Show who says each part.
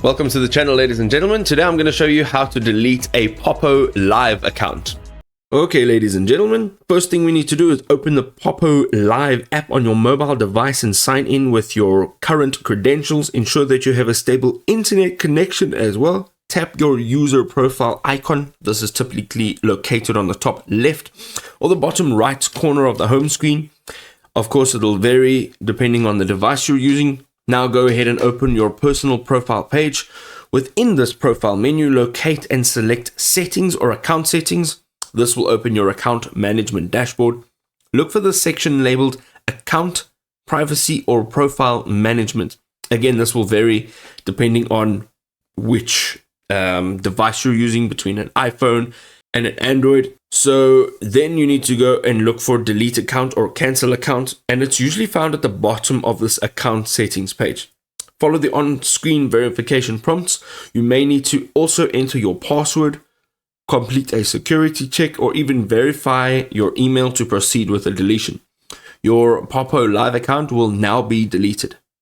Speaker 1: Welcome to the channel, ladies and gentlemen. Today I'm going to show you how to delete a Poppo Live account. Okay, ladies and gentlemen, first thing we need to do is open the Poppo Live app on your mobile device and sign in with your current credentials. Ensure that you have a stable internet connection as well. Tap your user profile icon. This is typically located on the top left or the bottom right corner of the home screen. Of course, it'll vary depending on the device you're using. Now go ahead and open your personal profile page. Within this profile menu, locate and select settings or account settings. This will open your account management dashboard. Look for the section labeled account, privacy, or profile management. Again, this will vary depending on which device you're using, between an iPhone and an Android. So then you need to go and look for delete account or cancel account, and it's usually found at the bottom of this account settings page. Follow the on-screen verification prompts. You may need to also enter your password, complete a security check, or even verify your email to proceed with a deletion. Your Poppo Live account will now be deleted.